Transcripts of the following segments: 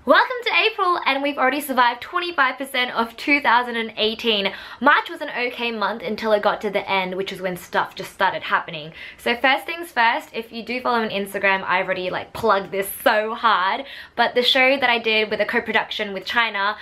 Welcome to April, and we've already survived 25% of 2018. March was an okay month until it got to the end, which is when stuff just started happening. So first things first, if you do follow me on Instagram, I've already plugged this so hard, but the show that I did with a co-production with China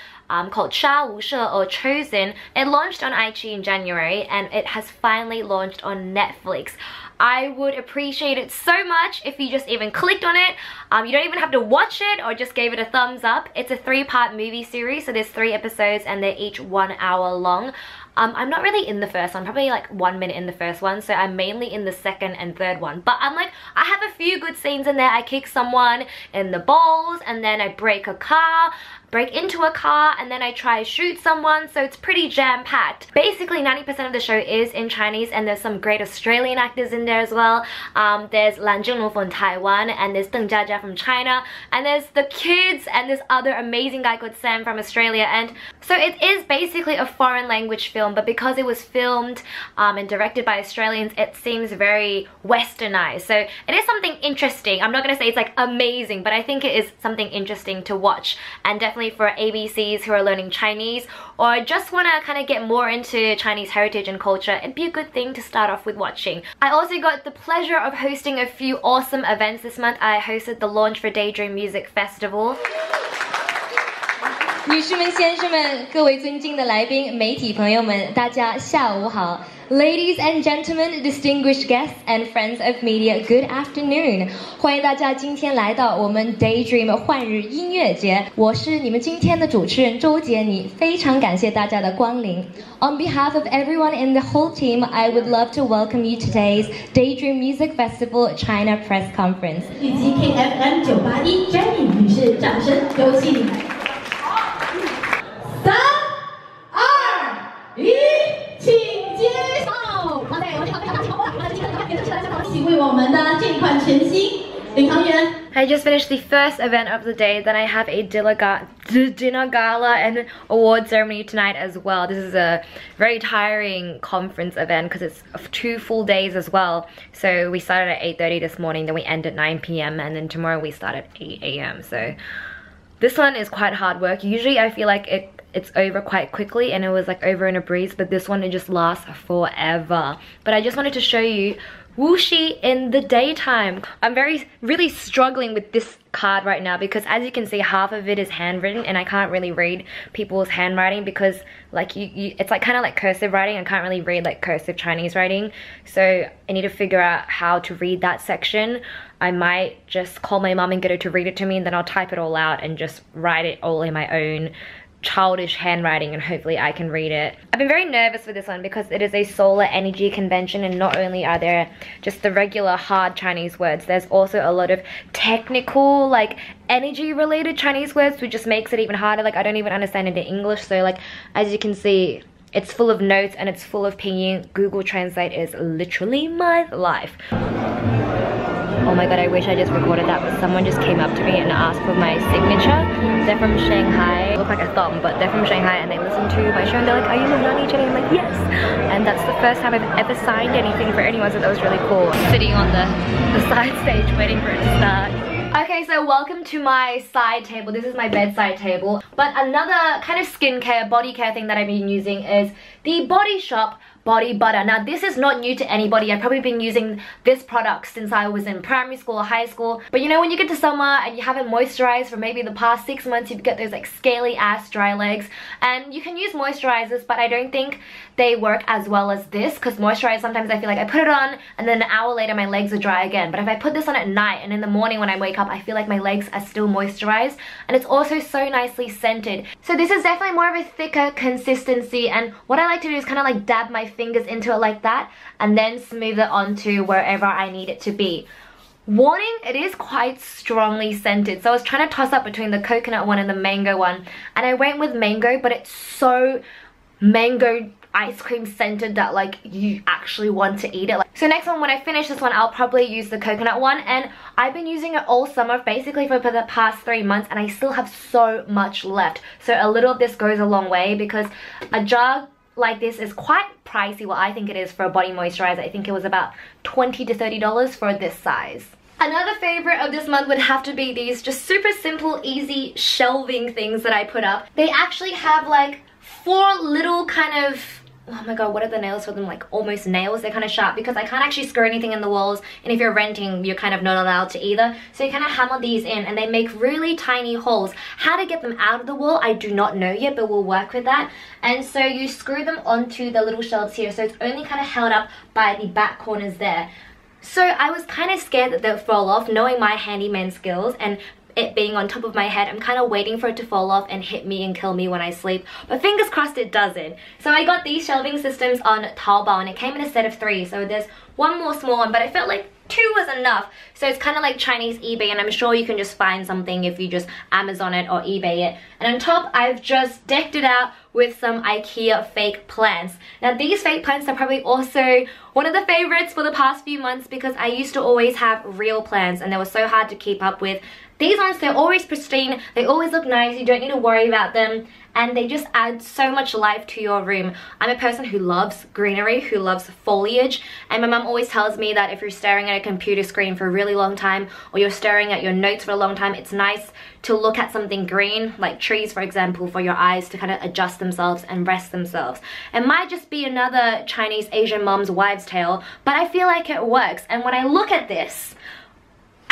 called 沙无社 or Chosen, it launched on iQIYI in January and it has finally launched on Netflix. I would appreciate it so much if you just even clicked on it. You don't even have to watch it or just gave it a thumbs up. It's a 3-part movie series, so there's 3 episodes and they're each 1 hour long. I'm not really in the first one, probably 1 minute in the first one, so I'm mainly in the second and third one. But I have a few good scenes in there. I kick someone in the balls, and then I break into a car, and then I try to shoot someone, so it's pretty jam-packed. Basically 90% of the show is in Chinese, and there's some great Australian actors in there as well. There's Lan Zhenglong from Taiwan, and there's Deng Jiajia from China, and there's the kids, and this other amazing guy called Sam from Australia. And so it is basically a foreign language film, but because it was filmed and directed by Australians, it seems very westernized. So it is something interesting. I'm not gonna say it's amazing, but I think it is something interesting to watch, and definitely for ABCs who are learning Chinese or just want to kind of get more into Chinese heritage and culture, it'd be a good thing to start off with watching. I also got the pleasure of hosting a few awesome events this month. I hosted the launch for Daydream Music Festival. 女士们、先生们、各位尊敬的来宾、媒体朋友们，大家下午好。Ladies and gentlemen, distinguished guests and friends of media, good afternoon. 欢迎大家今天来到我们 Daydream 幻日音乐节。我是你们今天的主持人周杰妮，非常感谢大家的光临。On behalf of everyone in the whole team, I would love to welcome you to today's Daydream Music Festival China Press Conference. 以及 KFM 981 Jenny 女士，掌声有请。3、2、1，请揭晓！好的，我们好，非常好，我们今天给大家一起为我们的这款全新领航员。I just finished the first event of the day, then I have a dinner gala and award ceremony tonight as well. This is a very tiring conference event because it's 2 full days as well. So we started at 8:30 this morning, then we end at 9 p.m. and then tomorrow we start at 8 a.m. So this one is quite hard work. Usually I feel like it's over quite quickly and it was over in a breeze, but this one it just lasts forever. But I just wanted to show you Wuxi in the daytime. I'm really struggling with this card right now because as you can see, half of it is handwritten and I can't really read people's handwriting because it's kind of like cursive writing. I can't really read cursive Chinese writing, so I need to figure out how to read that section. I might just call my mom and get her to read it to me, and then I'll type it all out and just write it all in my own childish handwriting, and hopefully I can read it. I've been very nervous with this one because it is a solar energy convention, and not only are there just the regular hard Chinese words, there's also a lot of technical energy related Chinese words, which just makes it even harder. I don't even understand it in English, so as you can see, it's full of notes and it's full of pinyin. Google Translate is literally my life. Oh my god, I wish I just recorded that, but someone just came up to me and asked for my signature. They're from Shanghai. They look like a thumb, but they're from Shanghai and they listen to my show and they're like, are you Milani Jenny? I'm like, yes. And that's the first time I've ever signed anything for anyone, so that was really cool. Sitting on the side stage waiting for it to start. Okay, so welcome to my side table. This is my bedside table. But another kind of skincare, body care thing that I've been using is the Body Shop body butter. Now this is not new to anybody. I've probably been using this product since I was in primary school or high school. But you know, when you get to summer and you haven't moisturized for maybe the past 6 months, you get those scaly ass dry legs, and you can use moisturizers, but I don't think they work as well as this, because moisturizer, sometimes I feel I put it on and then an hour later my legs are dry again. But if I put this on at night and in the morning when I wake up, I feel like my legs are still moisturized, and it's also so nicely scented. So this is definitely more of a thicker consistency, and what I like to do is kind of dab my fingers into it like that and then smooth it onto wherever I need it to be. Warning, it is quite strongly scented, so I was trying to toss up between the coconut one and the mango one, and I went with mango, but it's so mango ice cream scented that you actually want to eat it. So next one, when I finish this one, I'll probably use the coconut one, and I've been using it all summer, basically for the past 3 months, and I still have so much left. So a little of this goes a long way because a jar like this is quite pricey. Well, I think it is for a body moisturizer. I think it was about $20 to $30 for this size. Another favorite of this month would have to be these just super simple, easy shelving things that I put up. They actually have like 4 little kind of, oh my god, what are the nails for them? Like almost nails. They're kind of sharp because I can't actually screw anything in the walls, and if you're renting, you're kind of not allowed to either. So you kind of hammer these in and they make really tiny holes. How to get them out of the wall, I do not know yet, but we'll work with that. And so you screw them onto the little shelves here, so it's only kind of held up by the back corners there. So I was kind of scared that they'll fall off, knowing my handyman skills and it being on top of my head. I'm kind of waiting for it to fall off and hit me and kill me when I sleep, but fingers crossed it doesn't. So I got these shelving systems on Taobao and it came in a set of 3, so there's one more small one, but I felt like 2 was enough. So it's kind of like Chinese eBay, and I'm sure you can just find something if you just Amazon it or eBay it. And on top, I've just decked it out with some IKEA fake plants. Now these fake plants are probably also one of the favorites for the past few months because I used to always have real plants and they were so hard to keep up with. These ones, they're always pristine, they always look nice, you don't need to worry about them, and they just add so much life to your room. I'm a person who loves greenery, who loves foliage, and my mum always tells me that if you're staring at a computer screen for a really long time or you're staring at your notes for a long time, it's nice to look at something green, like trees for example, for your eyes to kind of adjust themselves and rest themselves. It might just be another Chinese Asian mom's wives' tale, but I feel like it works, and when I look at this,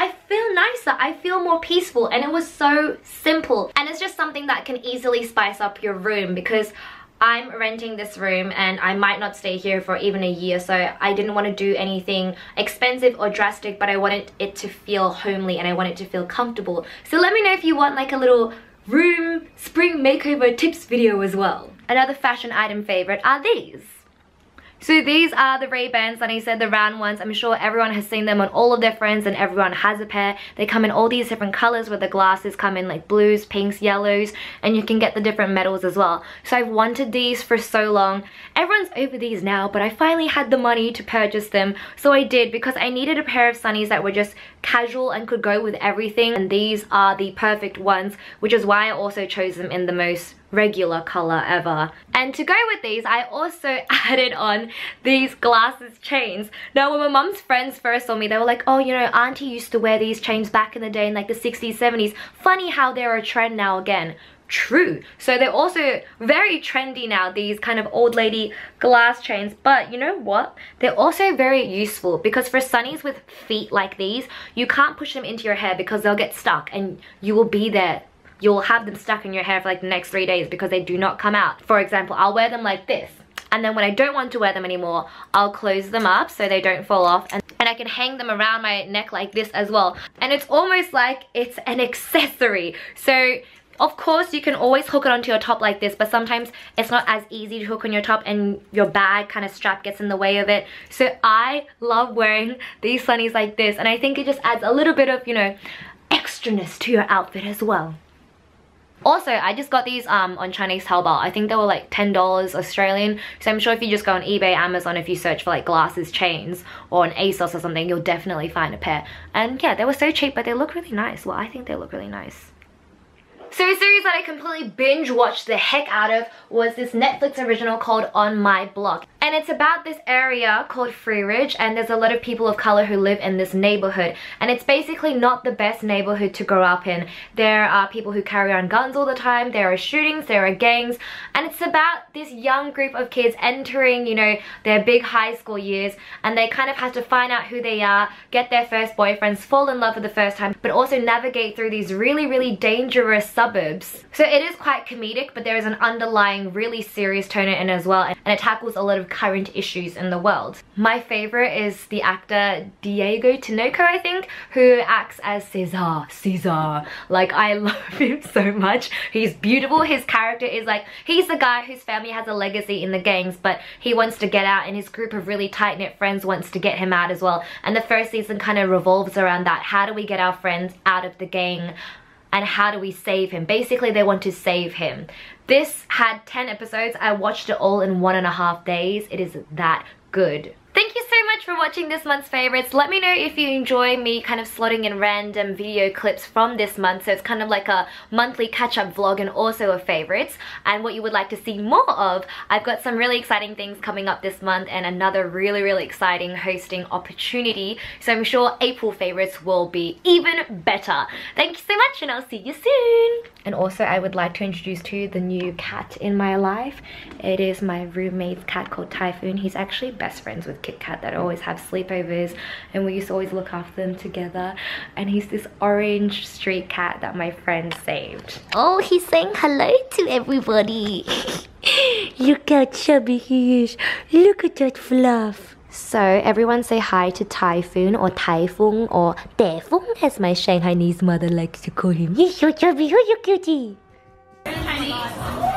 I feel nicer, I feel more peaceful, and it was so simple. And it's just something that can easily spice up your room because I'm renting this room and I might not stay here for even a year, so I didn't want to do anything expensive or drastic, but I wanted it to feel homely and I wanted it to feel comfortable. So let me know if you want like a little room spring makeover tips video as well. Another fashion item favorite are these. So these are the Ray-Bans, and I said the round ones. I'm sure everyone has seen them on all of their friends and everyone has a pair. They come in all these different colors where the glasses come in like blues, pinks, yellows, and you can get the different metals as well. So I've wanted these for so long. Everyone's over these now, but I finally had the money to purchase them. So I did because I needed a pair of sunnies that were just casual and could go with everything. And these are the perfect ones, which is why I also chose them in the most regular color ever. And to go with these, I also added on these glasses chains. Now when my mum's friends first saw me, they were like, oh, you know, auntie used to wear these chains back in the day in like the 60s, 70s. Funny how they're a trend now again. True. So they're also very trendy now, these kind of old lady glass chains. But you know what? They're also very useful because for sunnies with feet like these, you can't push them into your hair because they'll get stuck and you will be there. You'll have them stuck in your hair for like the next 3 days because they do not come out. For example, I'll wear them like this. And then when I don't want to wear them anymore, I'll close them up so they don't fall off. And I can hang them around my neck like this as well. And it's almost like it's an accessory. So of course you can always hook it onto your top like this, but sometimes it's not as easy to hook on your top and your bag kind of strap gets in the way of it. So I love wearing these sunnies like this, and I think it just adds a little bit of, you know, extraness to your outfit as well. Also, I just got these on Chinese Taobao. I think they were like $10 Australian. So I'm sure if you just go on eBay, Amazon, if you search for like glasses chains or an ASOS or something, you'll definitely find a pair. And yeah, they were so cheap, but they look really nice. Well, I think they look really nice. So a series that I completely binge watched the heck out of was this Netflix original called On My Block. And it's about this area called Free Ridge, and there's a lot of people of color who live in this neighborhood. And it's basically not the best neighborhood to grow up in. There are people who carry on guns all the time, there are shootings, there are gangs, and it's about this young group of kids entering, you know, their big high school years, and they kind of have to find out who they are, get their first boyfriends, fall in love for the first time, but also navigate through these really, really dangerous suburbs. So it is quite comedic, but there is an underlying really serious tone in it as well, and it tackles a lot of current issues in the world. My favorite is the actor Diego Tinoco, I think, who acts as Caesar. Like, I love him so much. He's beautiful. His character is like, he's the guy whose family has a legacy in the gangs, but he wants to get out, and his group of really tight-knit friends wants to get him out as well. And the first season kind of revolves around that. How do we get our friends out of the gang? And how do we save him? Basically, they want to save him. This had 10 episodes. I watched it all in 1.5 days. It is that good. Thank you so much for watching this month's favorites. Let me know if you enjoy me kind of slotting in random video clips from this month. So it's kind of like a monthly catch-up vlog and also a favorites, and what you would like to see more of. I've got some really exciting things coming up this month and another really exciting hosting opportunity. So I'm sure April favorites will be even better. Thank you so much and I'll see you soon. And also I would like to introduce to you the new cat in my life. It is my roommate's cat called Typhoon. He's actually best friends with Kit Kat that always have sleepovers, and we used to always look after them together. And he's this orange street cat that my friend saved. Oh, he's saying hello to everybody. Look how chubby he is. Look at that fluff. So everyone say hi to Typhoon or Typhoon or Taefung as my Shanghainese mother likes to call him. He's so chubby, who's your cutie? Chinese.